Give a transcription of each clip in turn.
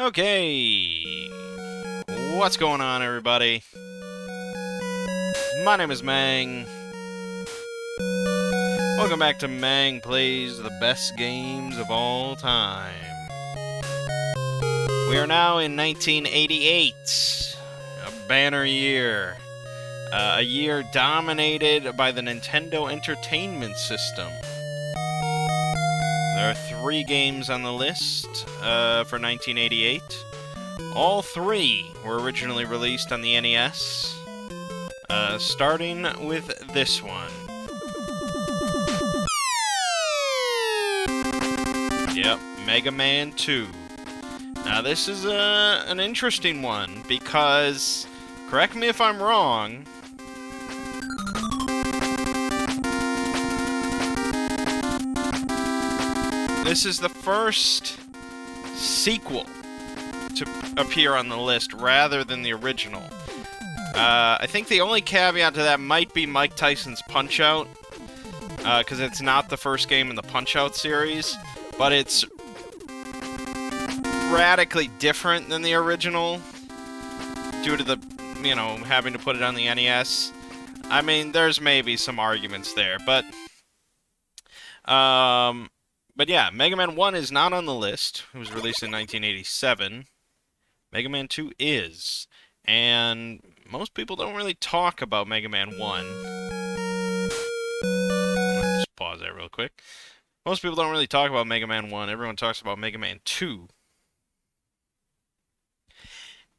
Okay, what's going on, everybody? My name is Mangg. Welcome back to Mangg Plays the Best Games of All Time. We are now in 1988, a banner year. A year dominated by the Nintendo Entertainment System. There are 3 games on the list for 1988. All 3 were originally released on the NES, starting with this one. Yep, Mega Man 2. Now this is an interesting one because, correct me if I'm wrong, this is the first sequel to appear on the list rather than the original. I think the only caveat to that might be Mike Tyson's Punch-Out, because it's not the first game in the Punch-Out series, but it's radically different than the original due to the, having to put it on the NES. I mean, there's maybe some arguments there, but yeah, Mega Man 1 is not on the list. It was released in 1987. Mega Man 2 is. And most people don't really talk about Mega Man 1. I'll just pause that real quick. Most people don't really talk about Mega Man 1. Everyone talks about Mega Man 2.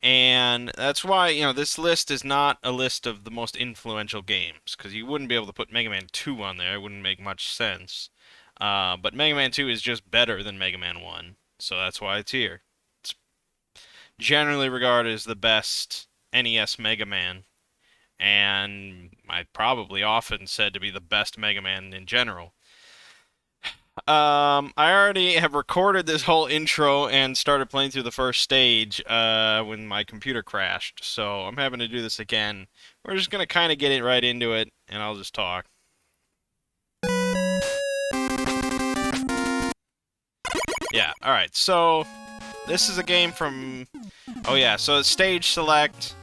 And that's why, this list is not a list of the most influential games, because you wouldn't be able to put Mega Man 2 on there. It wouldn't make much sense. But Mega Man 2 is just better than Mega Man 1, so that's why it's here. It's generally regarded as the best NES Mega Man, and I'd probably often said to be the best Mega Man in general. I already have recorded this whole intro and started playing through the first stage when my computer crashed, so I'm having to do this again. We're just going to kind of get it right into it, and I'll just talk. Yeah, alright, so this is a game from... Oh yeah, so stage select,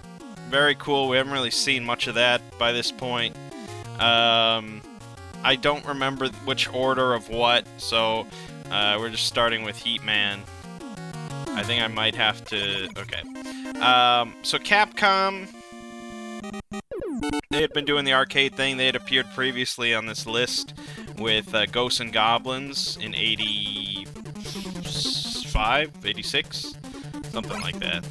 very cool. We haven't really seen much of that by this point. I don't remember which order of what, so we're just starting with Heatman. I think I might have to... Okay. So Capcom, they had been doing the arcade thing. They had appeared previously on this list with Ghosts and Goblins in 85, 86, something like that.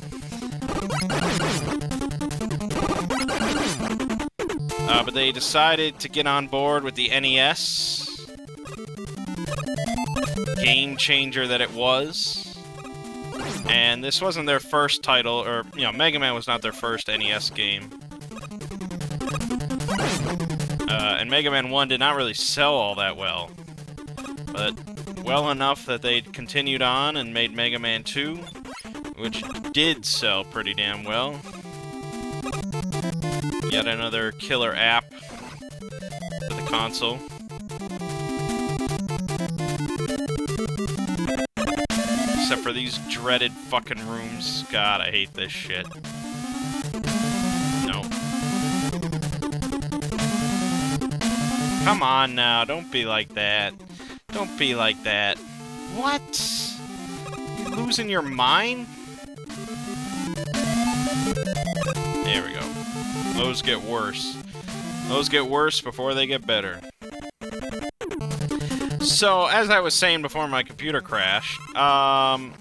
But they decided to get on board with the NES. Game changer that it was. And this wasn't their first title, or, Mega Man was not their first NES game. And Mega Man 1 did not really sell all that well. But well enough that they continued on and made Mega Man 2, which did sell pretty damn well. Yet another killer app for the console. Except for these dreaded fucking rooms. God, I hate this shit. No. Come on now, don't be like that. Don't be like that. What? You losing your mind? There we go. Those get worse. Those get worse before they get better. So, as I was saying before my computer crashed, I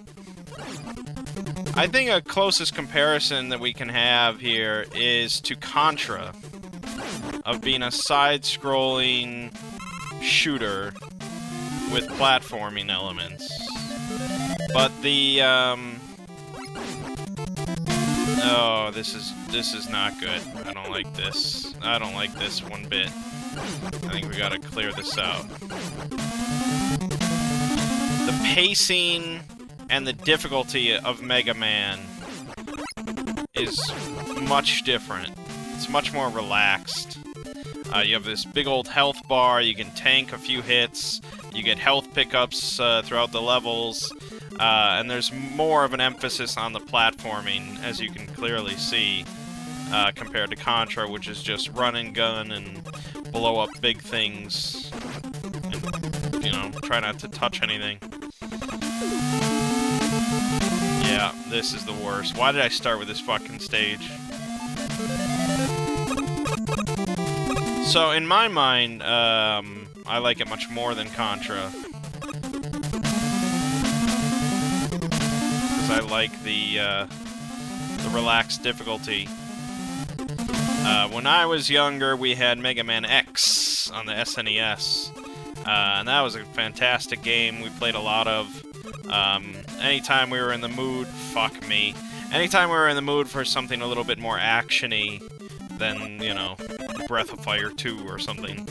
think a closest comparison that we can have here is to Contra, of being a side-scrolling shooter with platforming elements. But the, oh, this is not good. I don't like this. I don't like this one bit. I think we gotta clear this out. The pacing and the difficulty of Mega Man is much different. It's much more relaxed. You have this big old health bar, you can tank a few hits, you get health pickups throughout the levels. And there's more of an emphasis on the platforming, as you can clearly see, compared to Contra, which is just run and gun and blow up big things, and, you know, try not to touch anything. Yeah, this is the worst. Why did I start with this fucking stage? So, in my mind, I like it much more than Contra. Because I like the relaxed difficulty. When I was younger, we had Mega Man X on the SNES. And that was a fantastic game we played a lot of. Anytime we were in the mood, fuck me. Anytime we were in the mood for something a little bit more action-y than, you know, Breath of Fire 2 or something,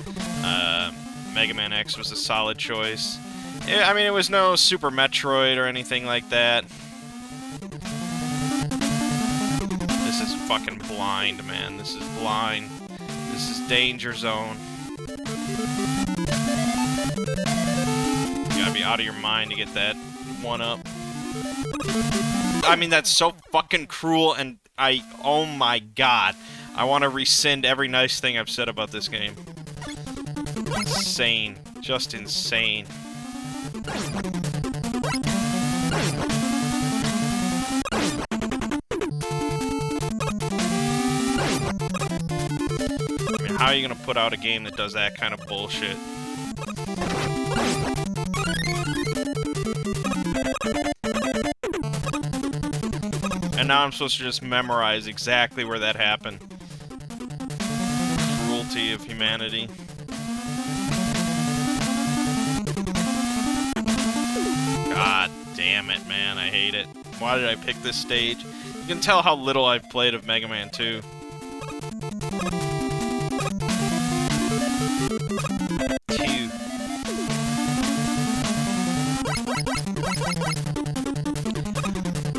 Mega Man X was a solid choice. I mean, it was no Super Metroid or anything like that. This is fucking blind, man. This is blind. This is Danger Zone. You gotta be out of your mind to get that one up. I mean, that's so fucking cruel, and oh my god. I want to rescind every nice thing I've said about this game. Insane. Just insane. I mean, how are you gonna put out a game that does that kind of bullshit? And now I'm supposed to just memorize exactly where that happened. Cruelty of humanity. God damn it, man. I hate it. Why did I pick this stage? You can tell how little I've played of Mega Man 2.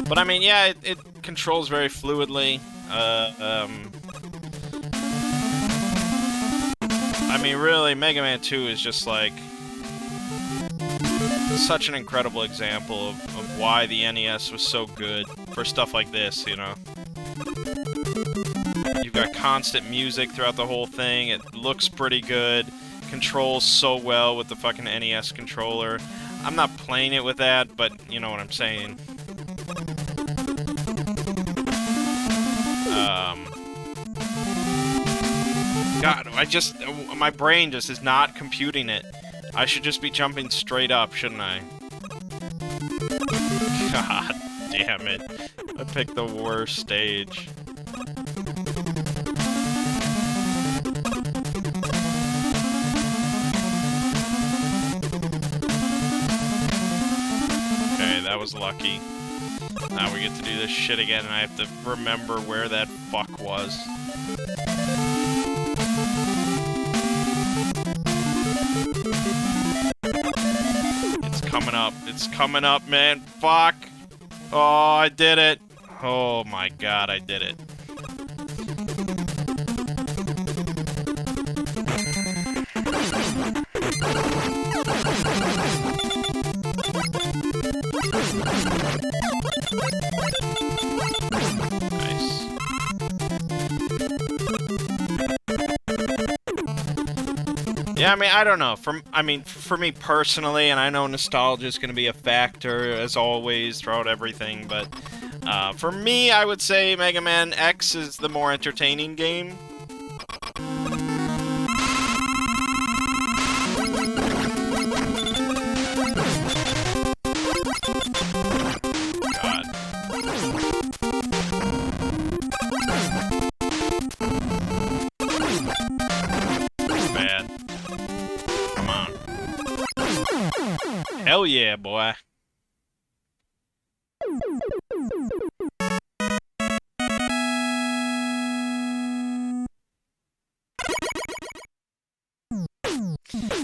But I mean, yeah, it controls very fluidly. I mean, really, Mega Man 2 is just like such an incredible example of why the NES was so good for stuff like this, you know? You've got constant music throughout the whole thing, it looks pretty good, controls so well with the fucking NES controller. I'm not playing it with that, but you know what I'm saying. God, my brain just is not computing it. I should just be jumping straight up, shouldn't I? God damn it. I picked the worst stage. Okay, that was lucky. Now we get to do this shit again, and I have to remember where that fuck was. It's coming up. It's coming up, man. Fuck. Oh, I did it. Oh my god, I did it. Nice. Yeah, I mean, I don't know. For me personally, and I know nostalgia is going to be a factor as always throughout everything, but for me, I would say Mega Man X is the more entertaining game. Hell yeah, boy.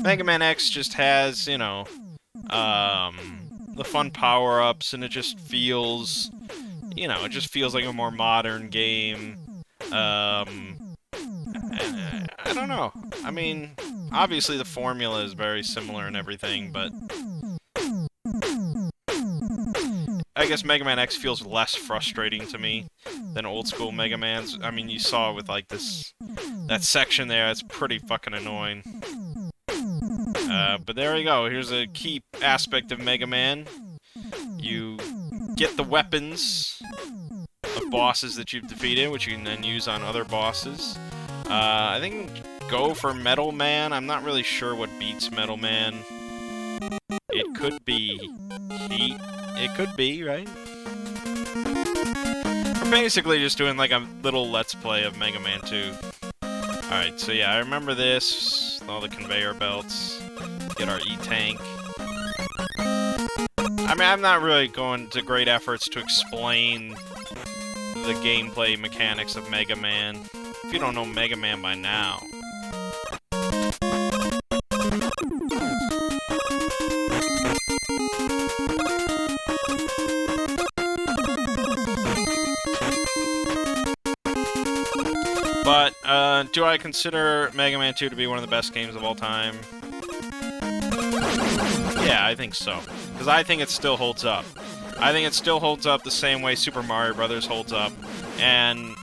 Mega Man X just has, you know, the fun power-ups, and it just feels, you know, it just feels like a more modern game. I don't know. I mean, obviously the formula is very similar and everything, but I guess Mega Man X feels less frustrating to me than old school Mega Man's. I mean, you saw it with like that section there. It's pretty fucking annoying. But there you go. Here's a key aspect of Mega Man. You get the weapons of bosses that you've defeated, which you can then use on other bosses. I think go for Metal Man. I'm not really sure what beats Metal Man. It could be Heat. It could be, right? We're basically just doing like a little Let's Play of Mega Man 2. Alright, so yeah, I remember this. All the conveyor belts. Get our E-Tank. I mean, I'm not really going to great efforts to explain the gameplay mechanics of Mega Man. If you don't know Mega Man by now. But, do I consider Mega Man 2 to be one of the best games of all time? Yeah, I think so. Because I think it still holds up. I think it still holds up the same way Super Mario Bros. Holds up. And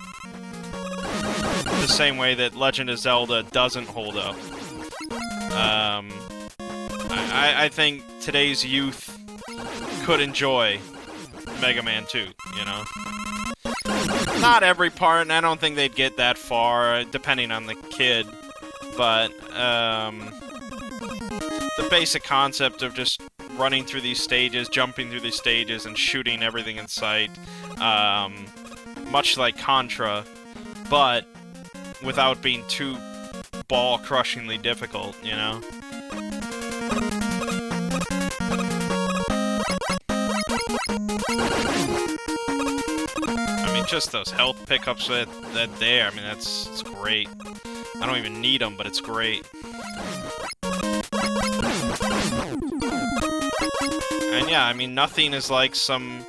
the same way that Legend of Zelda doesn't hold up. I think today's youth could enjoy Mega Man 2, you know? Not every part, and I don't think they'd get that far, depending on the kid. But, the basic concept of just running through these stages, jumping through these stages, and shooting everything in sight, much like Contra, but without being too ball-crushingly difficult, you know? I mean, just those health pickups that there, I mean, it's great. I don't even need them, but it's great. And yeah, I mean, nothing is like some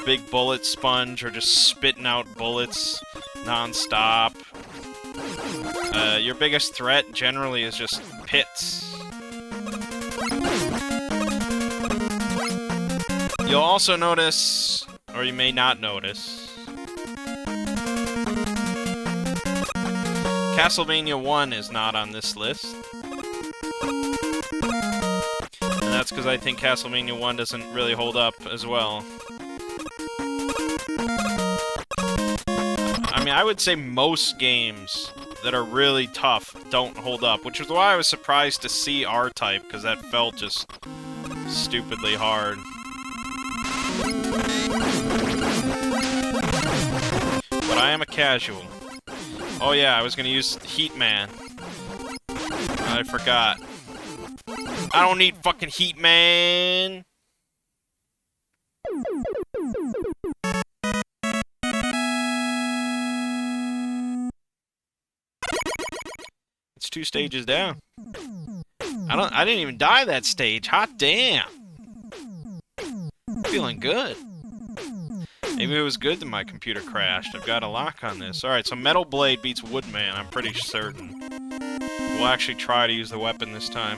big bullet sponge or just spitting out bullets non-stop. Your biggest threat generally is just pits. You'll also notice, or you may not notice, Castlevania 1 is not on this list. And that's because I think Castlevania 1 doesn't really hold up as well. I mean, I would say most games that are really tough don't hold up, which is why I was surprised to see R-Type, because that felt just stupidly hard. But I am a casual. Oh yeah, I was gonna use Heat Man. I forgot. I don't need fucking Heat Man! It's 2 stages down. I didn't even die that stage. Hot damn! Feeling good. Maybe it was good that my computer crashed. I've got a lock on this. Alright, so Metal Blade beats Woodman, I'm pretty certain. We'll actually try to use the weapon this time.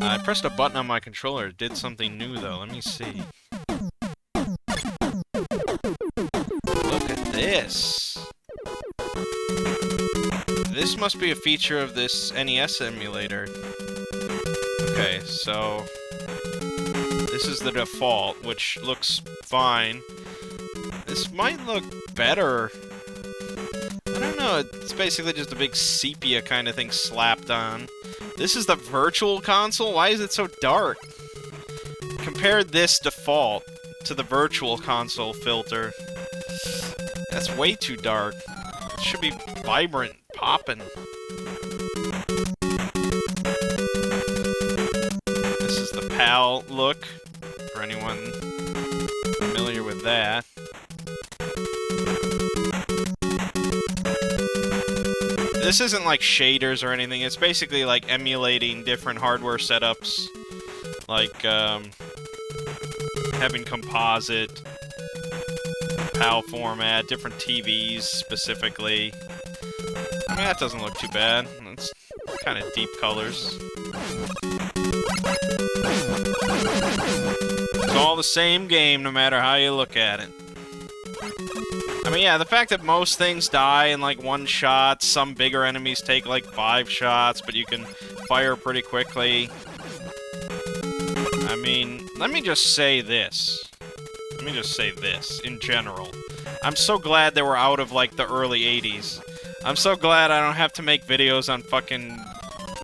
I pressed a button on my controller. It did something new, though. Let me see. Look at this. This must be a feature of this NES emulator. Okay, so this is the default, which looks fine. This might look better. I don't know, it's basically just a big sepia kind of thing slapped on. This is the virtual console? Why is it so dark? Compare this default to the virtual console filter. That's way too dark. It should be vibrant, poppin'. This is the PAL look, for anyone familiar with that. This isn't like shaders or anything, it's basically like emulating different hardware setups. Like, having composite, PAL format, different TVs specifically. I mean, that doesn't look too bad. It's kind of deep colors. So all the same game, no matter how you look at it. I mean, yeah, the fact that most things die in, like, one shot, some bigger enemies take, like, 5 shots, but you can fire pretty quickly. I mean, let me just say this. Let me just say this, in general. I'm so glad that we're out of, like, the early 80s. I'm so glad I don't have to make videos on fucking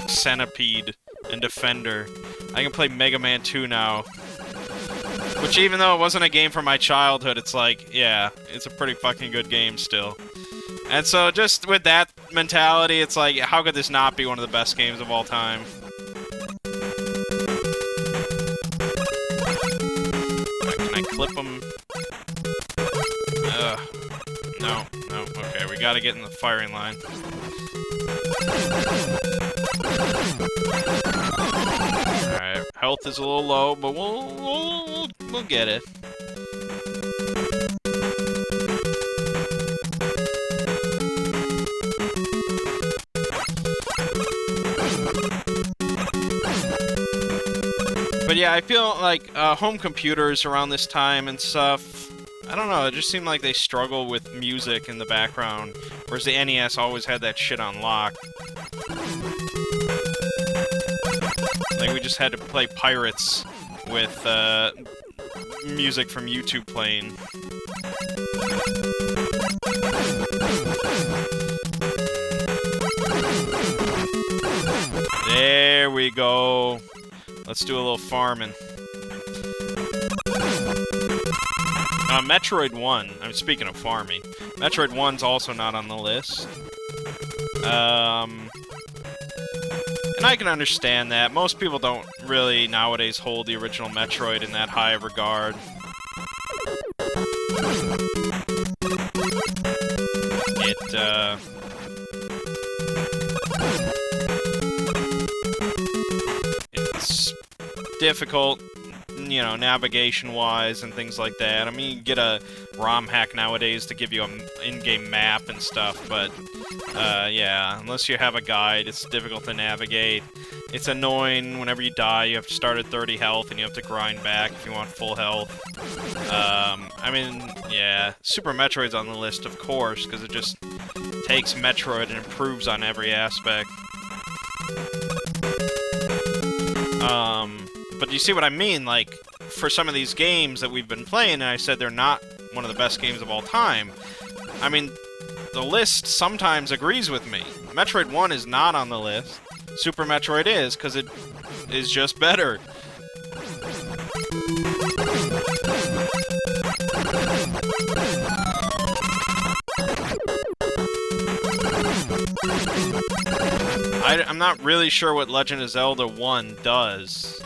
Centipede and Defender. I can play Mega Man 2 now. Which, even though it wasn't a game from my childhood, it's like, yeah, it's a pretty fucking good game still. And so, just with that mentality, it's like, how could this not be one of the best games of all time? Can I clip them? No, okay, we gotta get in the firing line. Alright, health is a little low, but we'll get it. But yeah, I feel like home computers around this time and stuff, I don't know, it just seemed like they struggle with music in the background, whereas the NES always had that shit on lock. Like, we just had to play Pirates with music from YouTube playing. There we go. Let's do a little farming. Metroid 1, I'm speaking of farming. Metroid 1's also not on the list. And I can understand that. Most people don't really nowadays hold the original Metroid in that high of regard. It's difficult, you know, navigation-wise and things like that. I mean, you can get a ROM hack nowadays to give you an in-game map and stuff, but, yeah, unless you have a guide, it's difficult to navigate. It's annoying whenever you die, you have to start at 30 health, and you have to grind back if you want full health. I mean, yeah, Super Metroid's on the list, of course, because it just takes Metroid and improves on every aspect. But you see what I mean? Like, for some of these games that we've been playing, and I said they're not one of the best games of all time, I mean, the list sometimes agrees with me. Metroid 1 is not on the list. Super Metroid is, because it is just better. I'm not really sure what Legend of Zelda 1 does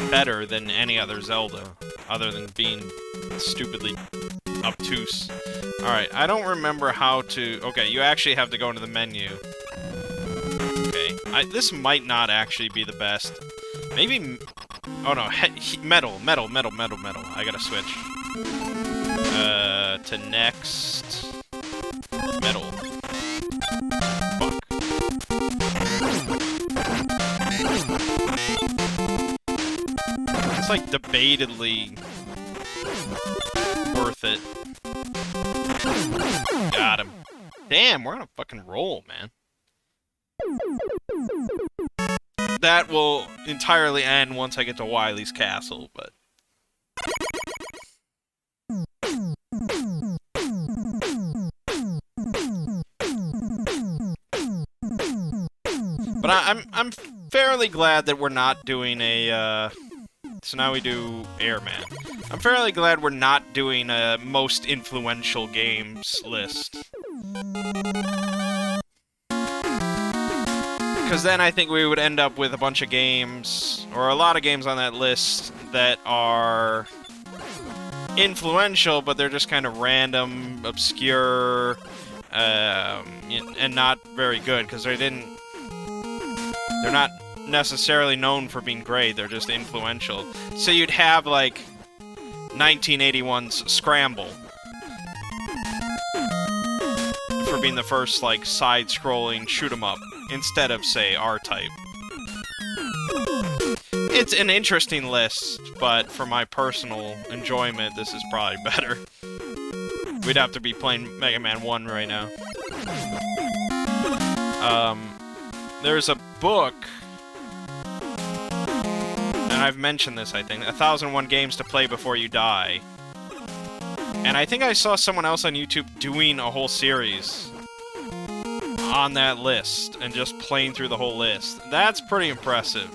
better than any other Zelda, other than being stupidly obtuse. Alright, I don't remember how to... Okay, you actually have to go into the menu. Okay, this might not actually be the best. Maybe... Oh no, metal. I gotta switch. To next... Metal. Fuck. It's like debatedly worth it. Got him. Damn, we're on a fucking roll, man. That will entirely end once I get to Wily's castle, but... But I'm fairly glad that we're not doing a, so now we do Airman. I'm fairly glad we're not doing a most influential games list. Because then I think we would end up with a bunch of games, or a lot of games on that list, that are influential, but they're just kind of random, obscure, and not very good, because they're not necessarily known for being great, they're just influential. So you'd have, like, 1981's Scramble for being the first, like, side-scrolling shoot-'em-up, instead of, say, R-Type. It's an interesting list, but for my personal enjoyment, this is probably better. We'd have to be playing Mega Man 1 right now. There's a book, and I've mentioned this, I think, 1001 Games to Play Before You Die. And I think I saw someone else on YouTube doing a whole series on that list, and just playing through the whole list. That's pretty impressive.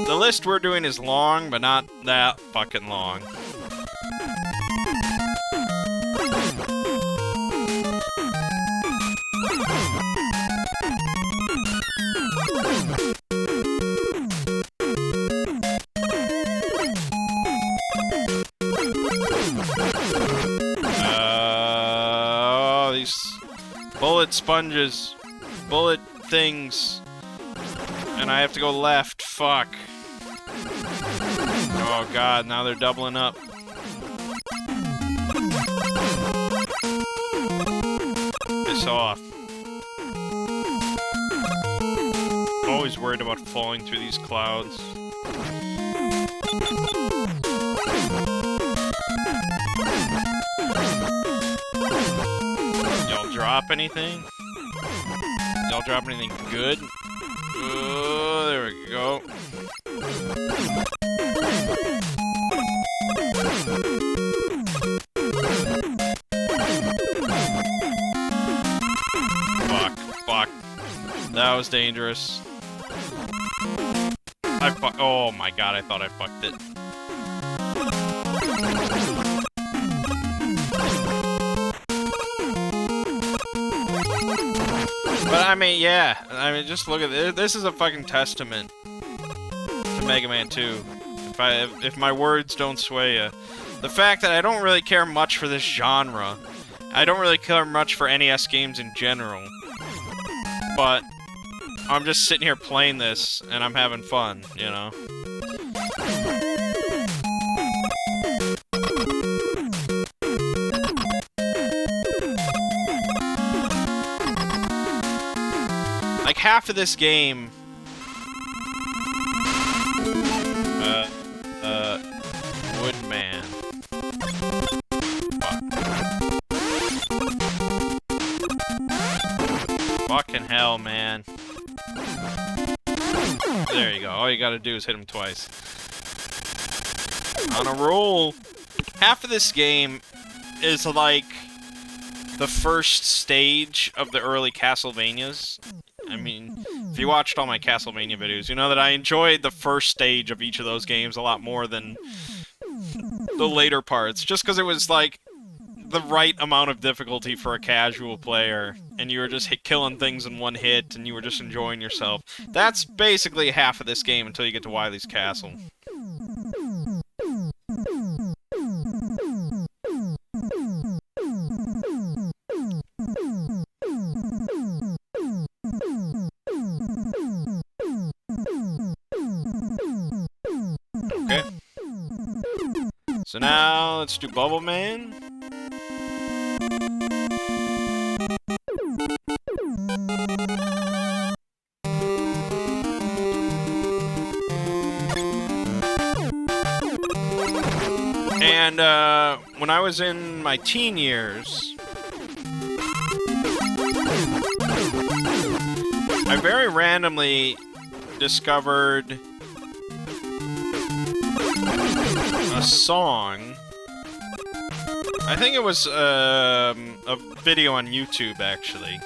The list we're doing is long, but not that fucking long. These bullet sponges, bullet things, and I have to go left. Fuck. Oh god, now they're doubling up. Piss off. Always worried about falling through these clouds. Y'all drop anything? Y'all drop anything good? Oh, there we go. Fuck, fuck. That was dangerous. Oh my god, I thought I fucked it. But I mean, yeah. I mean, just look at this. This is a fucking testament to Mega Man 2. If my words don't sway you. The fact that I don't really care much for this genre. I don't really care much for NES games in general. But I'm just sitting here playing this, and I'm having fun, you know? Like, half of this game... Woodman. Fuck. Fucking hell, man. There you go. All you gotta do is hit him twice. On a roll. Half of this game is like the first stage of the early Castlevanias. I mean, if you watched all my Castlevania videos, you know that I enjoyed the first stage of each of those games a lot more than the later parts, just because it was like the right amount of difficulty for a casual player, and you were just killing things in one hit, and you were just enjoying yourself. That's basically half of this game until you get to Wily's Castle. Okay. So now, let's do Bubble Man. And, when I was in my teen years, I very randomly discovered a song. I think it was a video on YouTube, actually.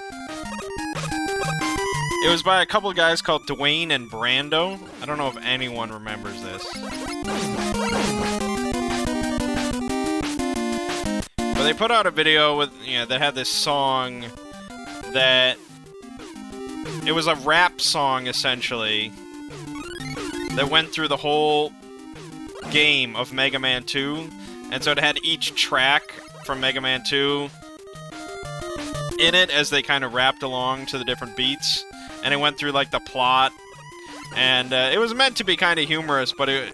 It was by a couple of guys called Dwayne and Brando. I don't know if anyone remembers this. But they put out a video with, you know, that had this song that... It was a rap song, essentially, that went through the whole game of Mega Man 2, and so it had each track from Mega Man 2 in it as they kind of rapped along to the different beats, and it went through, like, the plot, and it was meant to be kind of humorous, but I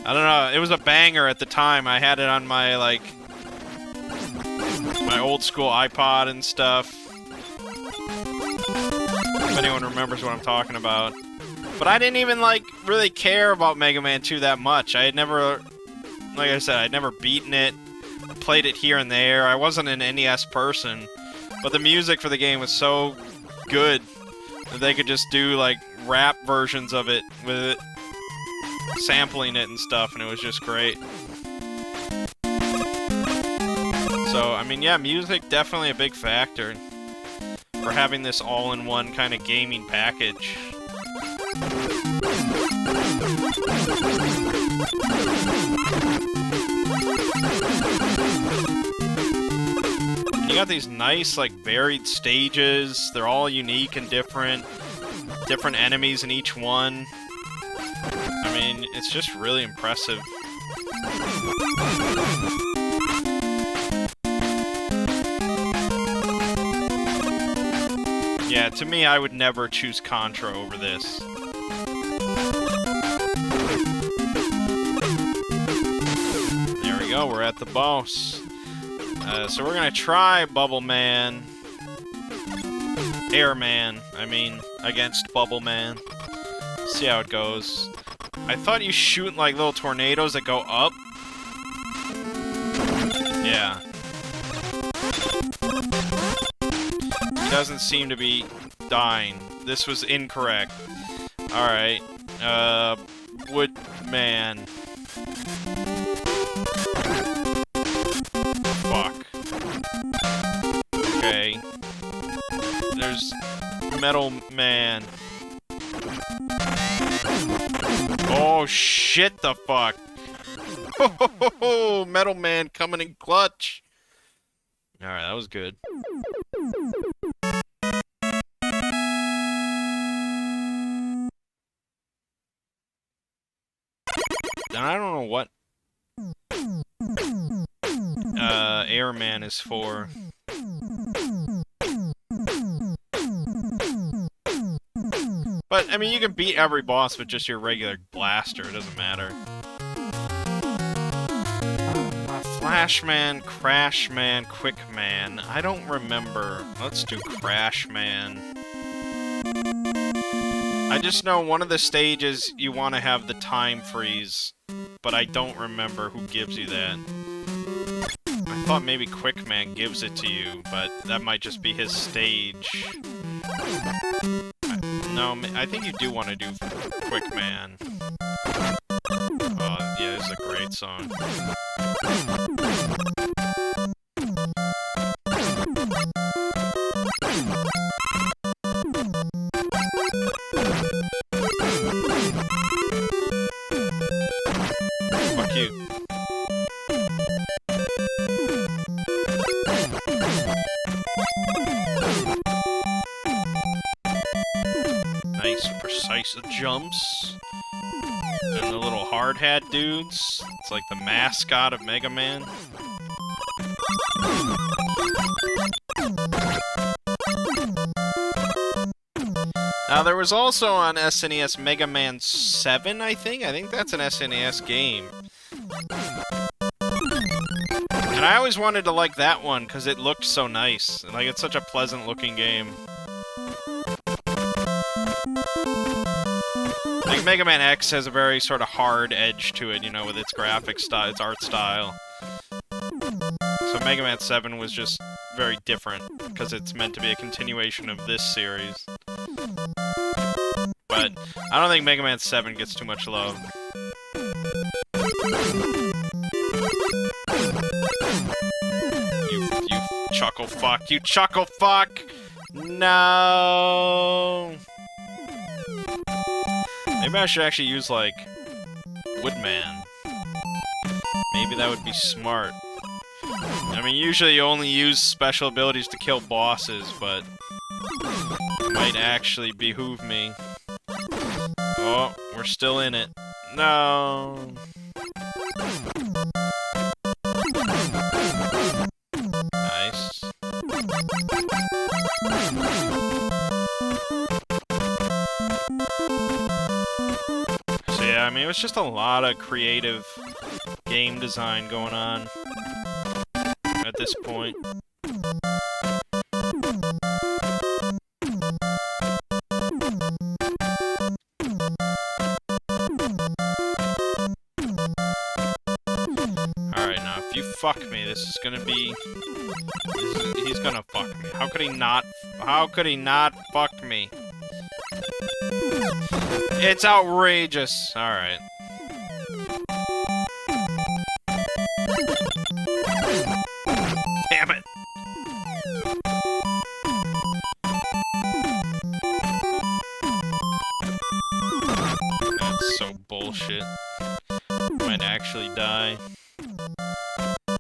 don't know, it was a banger at the time. I had it on my, like, my old school iPod and stuff. If anyone remembers what I'm talking about. But I didn't even, like, really care about Mega Man 2 that much. I had never, like I said, I'd never beaten it. I played it here and there. I wasn't an NES person. But the music for the game was so good that they could just do, like, rap versions of it with it, sampling it and stuff, and it was just great. So, I mean, yeah, music definitely a big factor for having this all-in-one kind of gaming package. You got these nice, like, varied stages. They're all unique and different. Different enemies in each one. I mean, it's just really impressive. Yeah, to me, I would never choose Contra over this. There we go, we're at the boss. So we're gonna try Bubble Man. Airman, I mean, against Bubble Man. See how it goes. I thought you shoot like little tornadoes that go up. Yeah. He doesn't seem to be dying. This was incorrect. Alright. Woodman. Fuck. Okay. There's Metal Man. Oh shit the fuck. Oh, Metal Man coming in clutch. Alright, that was good. And I don't know what Airman is for. But, I mean, you can beat every boss with just your regular blaster, it doesn't matter. Flashman, Crashman, Quickman. I don't remember. Let's do Crashman. I just know one of the stages you want to have the time freeze, but I don't remember who gives you that. I thought maybe Quickman gives it to you, but that might just be his stage. No, I think you do want to do Quickman. Oh, yeah, this is a great song. Fuck you. Nice, precise jumps. And the little hard hat dudes. It's like the mascot of Mega Man. Now, there was also on SNES Mega Man 7, I think? I think that's an SNES game. And I always wanted to like that one, because it looked so nice. Like, it's such a pleasant-looking game. Like, Mega Man X has a very sort of hard edge to it, you know, with its graphic style, its art style. So Mega Man 7 was just very different, because it's meant to be a continuation of this series. But I don't think Mega Man 7 gets too much love. You chuckle fuck, you chuckle fuck! No! Maybe I should actually use, like, Woodman. Maybe that would be smart. I mean, usually you only use special abilities to kill bosses, but it might actually behoove me. Oh, we're still in it. No. Nice. So yeah, I mean, it was just a lot of creative game design going on at this point. fuck me. This is gonna be... he's gonna fuck me. How could he not... how could he not fuck me? It's outrageous. Alright. Damn it. That's so bullshit. Might actually die.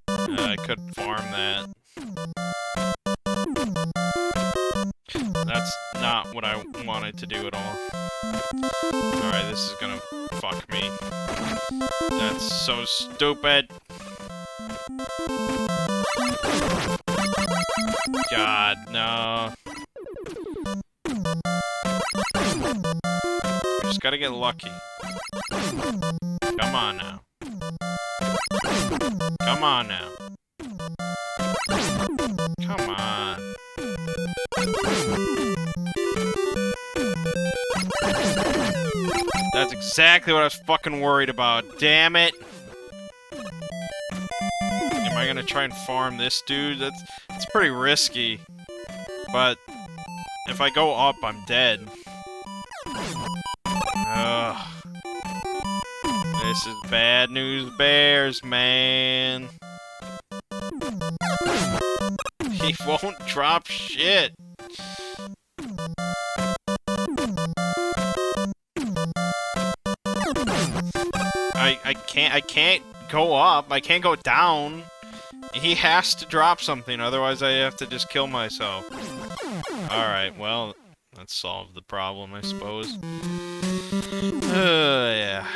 I could farm that. That's not what I wanted to do at all. Alright, this is gonna fuck me. That's so stupid. God, no. We just gotta get lucky. Come on now. Come on now. Come on. That's exactly what I was fucking worried about. Damn it. Am I gonna try and farm this dude? That's pretty risky. But if I go up, I'm dead. Ugh. This is bad news bears, man. He won't drop shit. I can't go up. I can't go down. He has to drop something, otherwise I have to just kill myself. Alright, well, that solved the problem, I suppose. Yeah.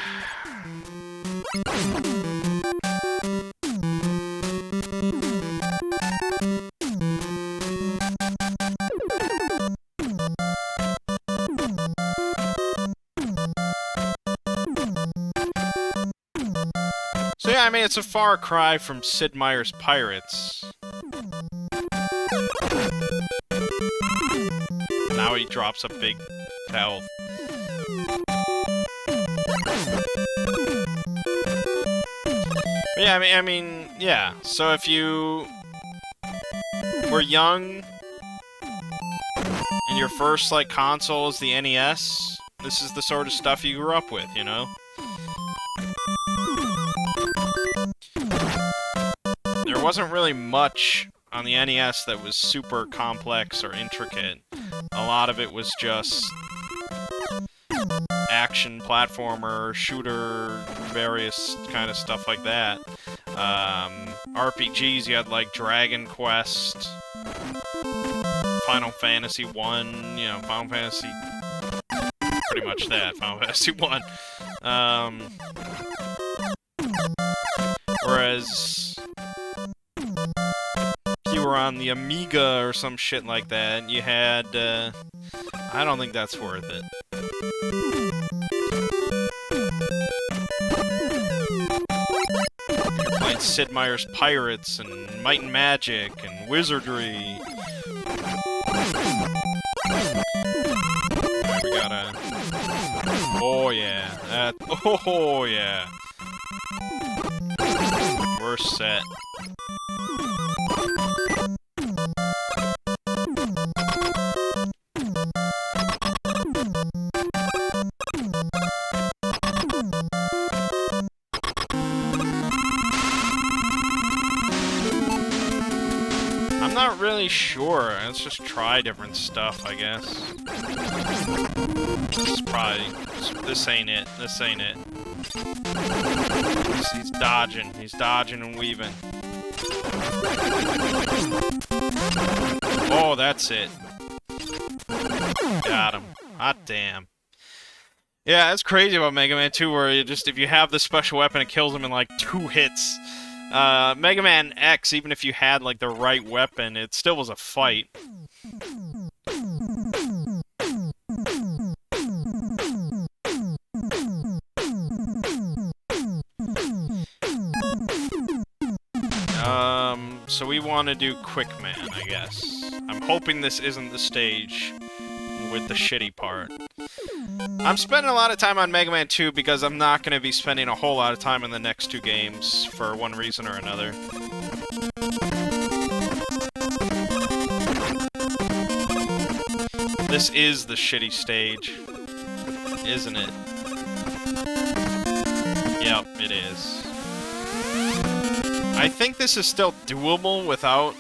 So yeah, I mean, it's a far cry from Sid Meier's Pirates. Now he drops a big health. But yeah, I mean, yeah. So if you were young and your first, like, console is the NES, this is the sort of stuff you grew up with, you know? There wasn't really much on the NES that was super complex or intricate. A lot of it was just action, platformer, shooter, various kind of stuff like that. RPGs, you had like Dragon Quest, Final Fantasy 1, you know, Final Fantasy... pretty much that, Final Fantasy 1. Whereas... if you were on the Amiga or some shit like that, you had, I don't think that's worth it. You're playing Sid Meier's Pirates and Might and Magic and Wizardry. We gotta... oh yeah, that... oh yeah. We're set. I'm not really sure. Let's just try different stuff, I guess. This probably... this ain't it. This ain't it. He's dodging. He's dodging and weaving. Oh, that's it. Got him. Hot damn. Yeah, that's crazy about Mega Man 2, where you just, if you have the special weapon, it kills him in like 2 hits. Mega Man X, even if you had like the right weapon, it still was a fight. So we want to do Quick Man, I guess. I'm hoping this isn't the stage with the shitty part. I'm spending a lot of time on Mega Man 2 because I'm not going to be spending a whole lot of time in the next two games for one reason or another. This is the shitty stage, isn't it? Yep, it is. I think this is still doable without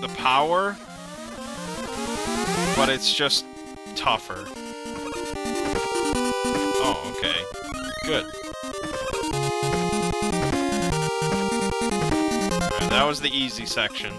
the power, but it's just tougher. Oh, okay. Good. Alright, that was the easy section.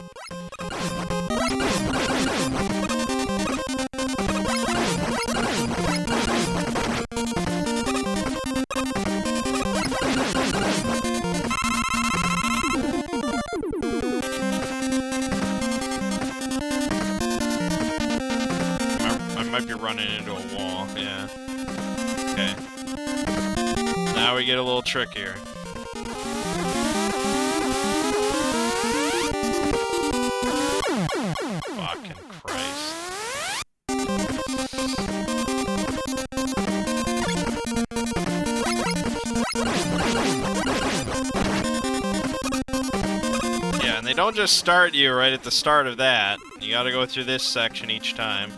I might be running into a wall, yeah. Okay. Now we get a little trickier. Fucking Christ. Yeah, and they don't just start you right at the start of that. You gotta go through this section each time.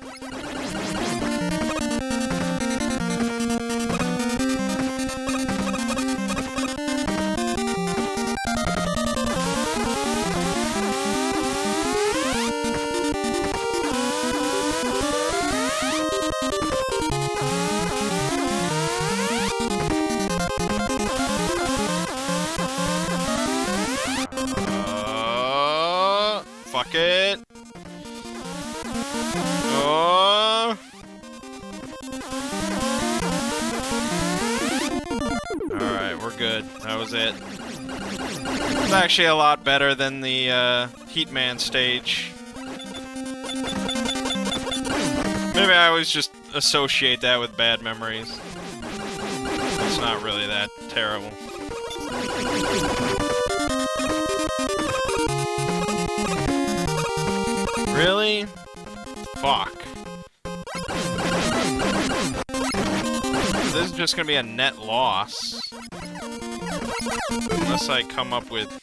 Fuck it. Oh. Alright, we're good. That was it. It's actually a lot better than the Heatman stage. Maybe I always just associate that with bad memories. It's not really that terrible. Really? Fuck. This is just gonna be a net loss. Unless I come up with...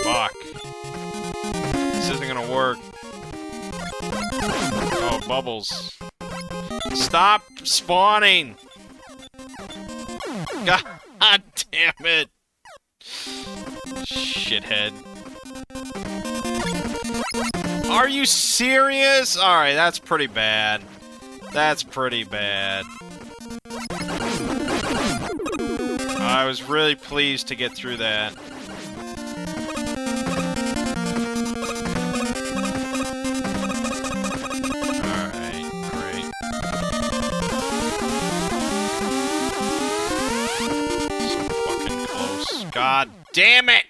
Fuck. This isn't gonna work. Oh, bubbles. Stop spawning! God damn it! Shithead. Are you serious? Alright, that's pretty bad. That's pretty bad. I was really pleased to get through that. God damn it!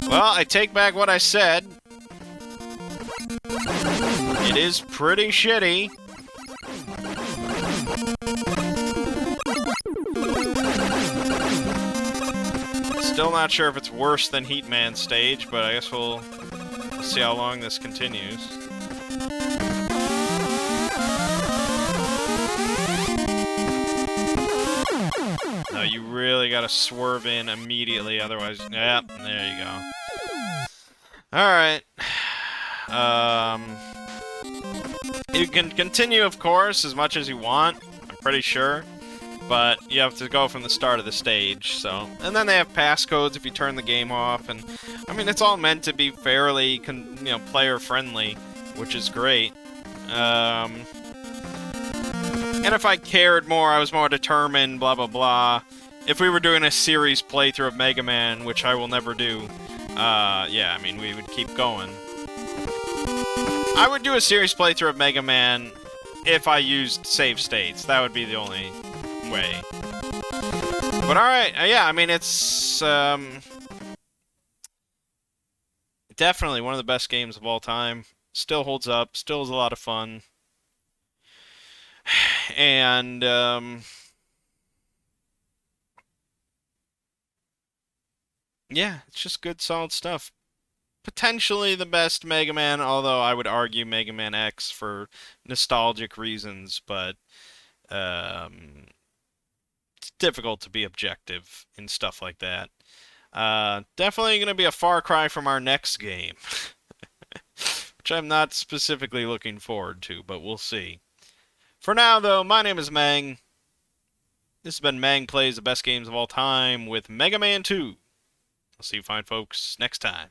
Well, I take back what I said. It is pretty shitty. Still not sure if it's worse than Heatman stage, but I guess we'll see how long this continues. No, you really gotta swerve in immediately, otherwise... Yep, there you go. Alright. You can continue, of course, as much as you want, I'm pretty sure. But you have to go from the start of the stage, so... And then they have passcodes if you turn the game off, and... I mean, it's all meant to be fairly, player-friendly, which is great. And if I cared more, I was more determined, blah blah blah. If we were doing a series playthrough of Mega Man, which I will never do, yeah, I mean, we would keep going. I would do a series playthrough of Mega Man if I used save states. That would be the only way. But alright, yeah, I mean, it's definitely one of the best games of all time. Still holds up, still is a lot of fun. And, yeah, it's just good, solid stuff. Potentially the best Mega Man, although I would argue Mega Man X for nostalgic reasons, but it's difficult to be objective in stuff like that. Definitely going to be a far cry from our next game, which I'm not specifically looking forward to, but we'll see. For now, though, my name is Mangg. This has been Mangg Plays the Best Games of All Time with Mega Man 2. I'll see you fine folks next time.